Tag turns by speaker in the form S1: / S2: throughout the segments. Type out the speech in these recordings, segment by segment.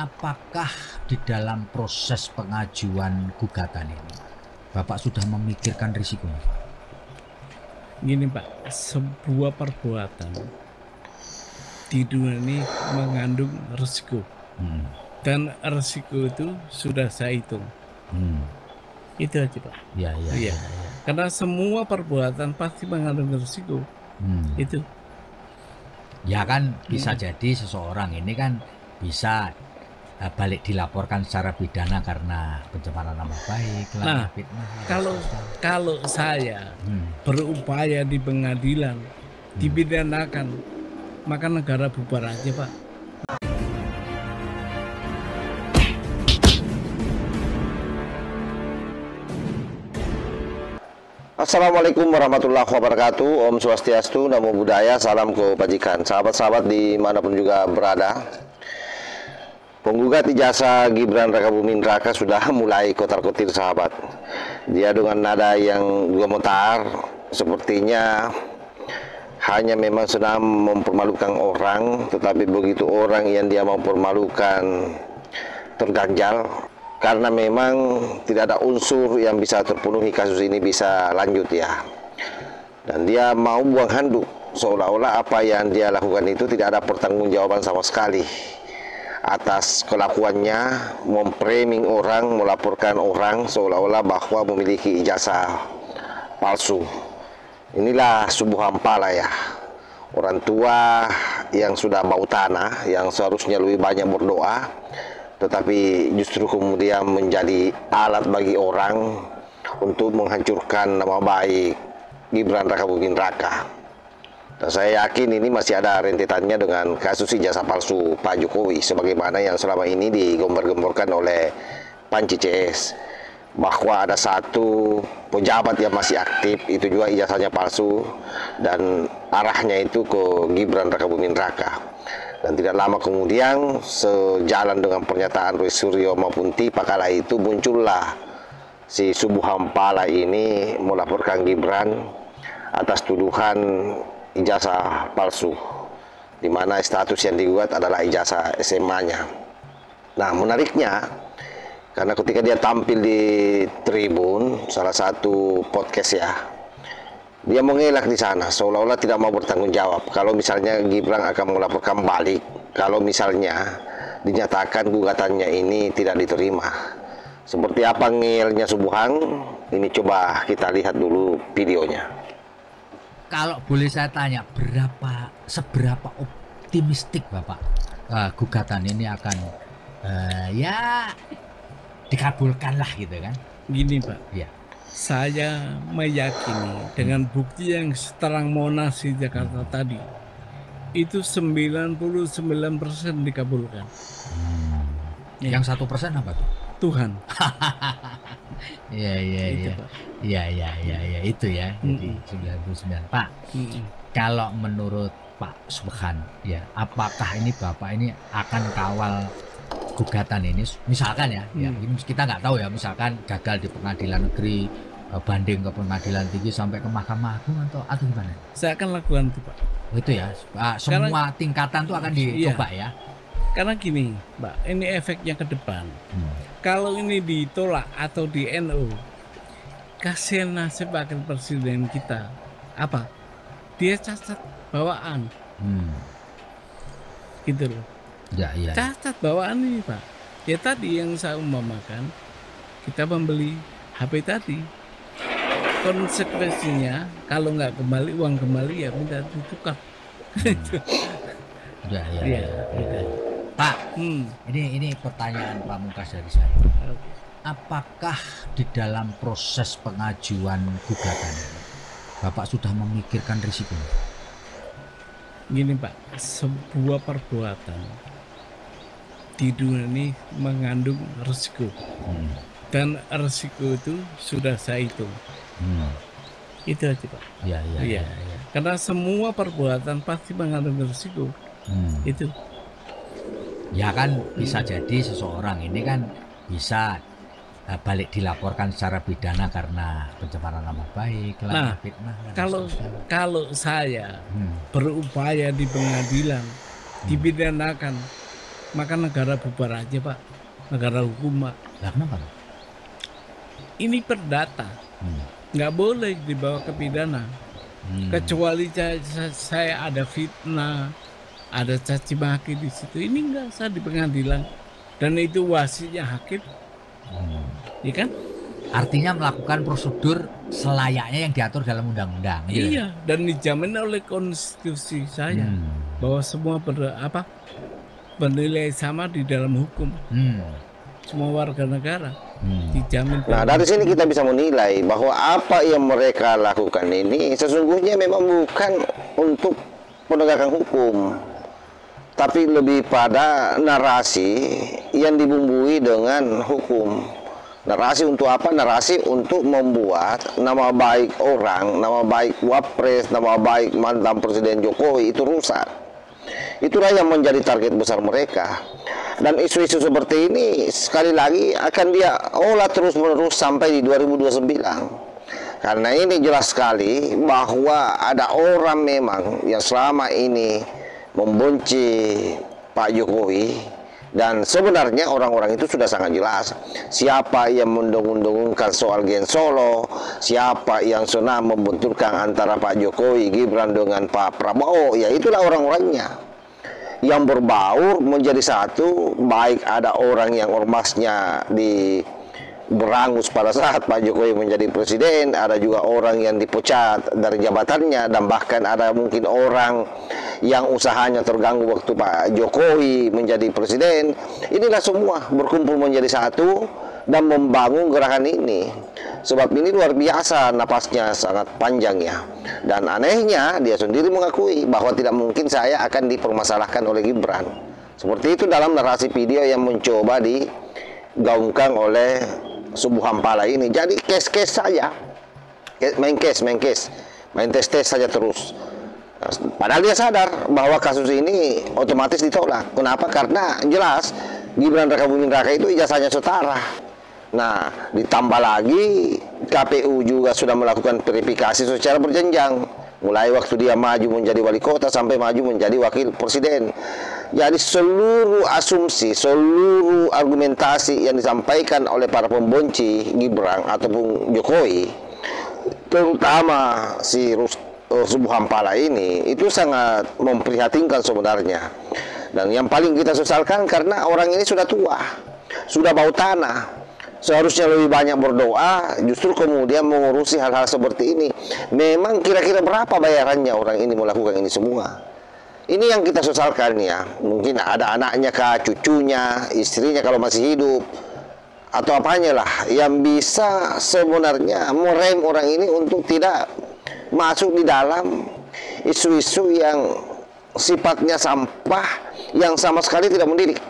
S1: Apakah di dalam proses pengajuan gugatan ini, Bapak sudah memikirkan risikonya?
S2: Gini Pak, sebuah perbuatan di dunia ini mengandung resiko. Dan resiko itu sudah saya hitung. Itu aja Pak.
S1: Ya.
S2: Karena semua perbuatan pasti mengandung resiko. Itu.
S1: Ya kan bisa jadi seseorang ini kan bisa balik dilaporkan secara pidana karena pencemaran nama baik,
S2: Nah,
S1: fitnah.
S2: kalau saya berupaya di pengadilan dipidanakan, maka negara bubar aja Pak.
S3: Assalamualaikum warahmatullahi wabarakatuh. Om Swastiastu, Namo Buddhaya, salam kebajikan. Sahabat-sahabat dimanapun juga berada, penggugat ijazah Gibran Rakabuming Raka sudah mulai kotar-kotir sahabat. Dia dengan nada yang gemetar, sepertinya hanya memang sedang mempermalukan orang, tetapi begitu orang yang dia mau permalukan terganjal, karena memang tidak ada unsur yang bisa terpenuhi, kasus ini bisa lanjut ya. Dan dia mau buang handuk, seolah-olah apa yang dia lakukan itu tidak ada pertanggungjawaban sama sekali atas kelakuannya, memframing orang, melaporkan orang seolah-olah bahwa memiliki ijazah palsu. Inilah subuh hampala ya. Orang tua yang sudah bau tanah, yang seharusnya lebih banyak berdoa, tetapi justru kemudian menjadi alat bagi orang untuk menghancurkan nama baik Gibran Rakabuming Raka. Dan saya yakin ini masih ada rentetannya dengan kasus ijazah palsu Pak Jokowi, sebagaimana yang selama ini digembor-gemborkan oleh Panci CS, bahwa ada satu pejabat yang masih aktif, itu juga ijazahnya palsu, dan arahnya itu ke Gibran Rakabuming Raka. Dan tidak lama kemudian, sejalan dengan pernyataan Roy Suryo maupun Tipa kala itu, muncullah si Subuh Hampala ini melaporkan Gibran atas tuduhan ijazah palsu, di mana status yang digugat adalah ijazah SMA-nya. Nah, menariknya, karena ketika dia tampil di Tribun, salah satu podcast ya, dia mengelak di sana, seolah-olah tidak mau bertanggung jawab kalau misalnya Gibran akan melaporkan balik kalau misalnya dinyatakan gugatannya ini tidak diterima. Seperti apa ngelnya Subuhang? Ini coba kita lihat dulu videonya.
S1: Kalau boleh saya tanya, seberapa optimistik Bapak gugatan ini akan ya dikabulkan lah gitu kan?
S2: Gini Pak.
S1: Ya.
S2: Saya meyakini dengan bukti yang seterang Monas di Jakarta tadi, itu 99% dikabulkan.
S1: Yang 1% apa tuh?
S2: Tuhan.
S1: Iya itu ya. Jadi 99 Pak. Kalau menurut Pak Subhan ya, apakah ini Bapak ini akan kawal gugatan ini, misalkan ya, kita nggak tahu ya, misalkan gagal di pengadilan negeri, banding ke pengadilan tinggi sampai ke Mahkamah Agung atau gimana?
S2: Saya akan lakukan itu Pak.
S1: Itu ya, semua tingkatan tuh akan dicoba ya.
S2: Karena gini Mbak, ini efeknya ke depan. Kalau ini ditolak atau di NO, kasihan nasib wakil presiden kita. Apa? Dia cacat bawaan. Gitu loh.
S1: Ya.
S2: Cacat bawaan ini Pak. Ya tadi yang saya umpamakan, kita membeli HP tadi, konsekuensinya kalau nggak kembali, uang kembali ya minta ditukar.
S1: Ya. Pak, ini pertanyaan pamungkas dari saya. Apakah di dalam proses pengajuan gugatan ini, Bapak sudah memikirkan risikonya?
S2: Gini Pak, sebuah perbuatan di dunia ini mengandung resiko. Dan resiko itu sudah saya hitung. Itu aja Pak.
S1: Ya.
S2: Karena semua perbuatan pasti mengandung resiko. Itu.
S1: Ya kan bisa jadi seseorang ini kan bisa balik dilaporkan secara pidana karena pencemaran nama baik, fitnah.
S2: Kalau saya berupaya di pengadilan dipidanakan, maka negara bubar aja Pak, negara hukum Pak.
S1: Lah kenapa?
S2: Ini perdata, nggak boleh dibawa ke pidana, kecuali saya ada fitnah, ada caci maki di situ. Ini nggak sah di pengadilan, dan itu wasitnya hakim, ya kan?
S1: Artinya melakukan prosedur selayaknya yang diatur dalam undang-undang. Gitu.
S2: Iya, dan dijamin oleh konstitusi saya bahwa semua bernilai sama di dalam hukum. Semua warga negara dijamin.
S3: Nah, dari sini kita bisa menilai bahwa apa yang mereka lakukan ini sesungguhnya memang bukan untuk penegakan hukum, tapi lebih pada narasi yang dibumbui dengan hukum. Narasi untuk apa? Narasi untuk membuat nama baik orang, nama baik Wapres, nama baik mantan Presiden Jokowi itu rusak. Itulah yang menjadi target besar mereka. Dan isu-isu seperti ini sekali lagi akan dia olah terus-menerus sampai di 2029. Karena ini jelas sekali bahwa ada orang memang yang selama ini membenci Pak Jokowi. Dan sebenarnya orang-orang itu sudah sangat jelas siapa yang mendengungkan soal Gen Solo, siapa yang senang membenturkan antara Pak Jokowi, Gibran dengan Pak Prabowo. Ya itulah orang-orangnya yang berbaur menjadi satu. Baik ada orang yang ormasnya berangus pada saat Pak Jokowi menjadi presiden, ada juga orang yang dipecat dari jabatannya, dan bahkan ada mungkin orang yang usahanya terganggu waktu Pak Jokowi menjadi presiden. Inilah semua berkumpul menjadi satu dan membangun gerakan ini. Sebab ini luar biasa, napasnya sangat panjang ya. Dan anehnya dia sendiri mengakui bahwa tidak mungkin saya akan dipermasalahkan oleh Gibran. Seperti itu dalam narasi video yang mencoba digaungkan oleh Subuh Hampala ini. Jadi case-case saja, main tes saja terus. Padahal dia sadar bahwa kasus ini otomatis ditolak. Kenapa? Karena jelas Gibran Rakabuming Raka itu ijazahnya setara. Nah, ditambah lagi KPU juga sudah melakukan verifikasi secara berjenjang. Mulai waktu dia maju menjadi wali kota sampai maju menjadi wakil presiden. Jadi seluruh asumsi, seluruh argumentasi yang disampaikan oleh para pembenci Gibran ataupun Jokowi, terutama si Subuh Hampala ini, itu sangat memprihatinkan sebenarnya. Dan yang paling kita sesalkan karena orang ini sudah tua, sudah bau tanah. Seharusnya lebih banyak berdoa, justru kemudian mengurusi hal-hal seperti ini. Memang kira-kira berapa bayarannya orang ini melakukan ini semua? Ini yang kita sesalkan ya. Mungkin ada anaknya kah, cucunya, istrinya kalau masih hidup, atau apanya lah yang bisa sebenarnya merem orang ini untuk tidak masuk di dalam isu-isu yang sifatnya sampah, yang sama sekali tidak mendidik.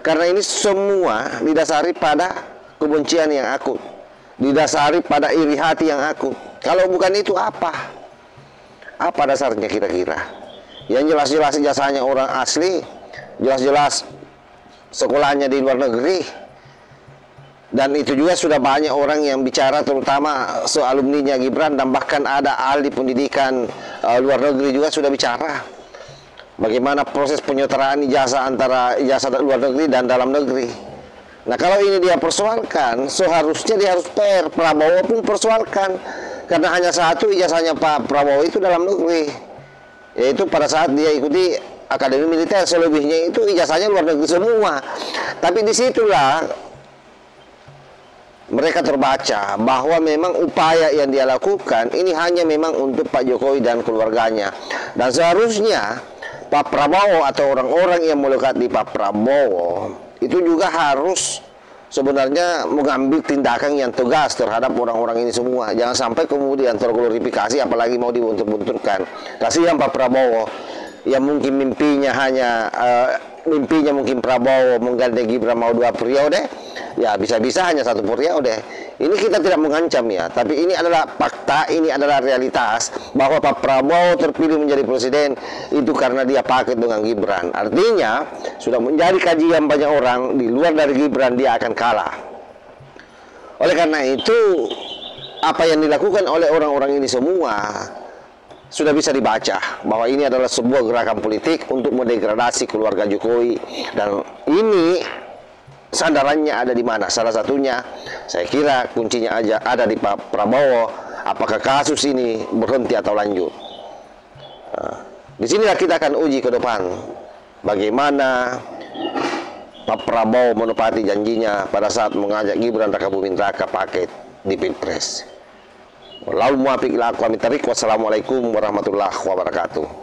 S3: Karena ini semua didasari pada kebencian yang akut, didasari pada iri hati yang akut. Kalau bukan itu apa? Apa dasarnya kira-kira? Yang jelas-jelas ijazahnya orang asli, jelas-jelas sekolahnya di luar negeri. Dan itu juga sudah banyak orang yang bicara, terutama sealumninya Gibran, dan bahkan ada ahli pendidikan luar negeri juga sudah bicara bagaimana proses penyetaraan ijazah antara ijazah luar negeri dan dalam negeri. Nah, kalau ini dia persoalkan, seharusnya dia harus fair. Prabowo pun persoalkan, karena hanya satu ijazahnya Pak Prabowo itu dalam negeri, yaitu pada saat dia ikuti akademi militer. Selebihnya itu ijazahnya luar negeri semua. Tapi disitulah mereka terbaca bahwa memang upaya yang dia lakukan ini hanya memang untuk Pak Jokowi dan keluarganya. Dan seharusnya Pak Prabowo atau orang-orang yang mendekati Pak Prabowo itu juga harus sebenarnya mengambil tindakan yang tegas terhadap orang-orang ini semua. Jangan sampai kemudian terglorifikasi, apalagi mau dibentur-benturkan. Kasihan Pak Prabowo yang mungkin mimpinya mungkin Prabowo menggandeng Gibran mau 2 periode, ya bisa-bisa hanya 1 periode. Ini kita tidak mengancam ya, tapi ini adalah fakta, ini adalah realitas bahwa Pak Prabowo terpilih menjadi presiden itu karena dia paket dengan Gibran. Artinya sudah menjadi kajian banyak orang, di luar dari Gibran dia akan kalah. Oleh karena itu apa yang dilakukan oleh orang-orang ini semua sudah bisa dibaca bahwa ini adalah sebuah gerakan politik untuk mendegradasi keluarga Jokowi, dan ini sandarannya ada di mana? Salah satunya saya kira kuncinya aja ada di Pak Prabowo. Apakah kasus ini berhenti atau lanjut? Nah, disinilah kita akan uji ke depan bagaimana Pak Prabowo menepati janjinya pada saat mengajak Gibran Rakabuming Raka paket di Pilpres. Wassalamualaikum warahmatullahi wabarakatuh.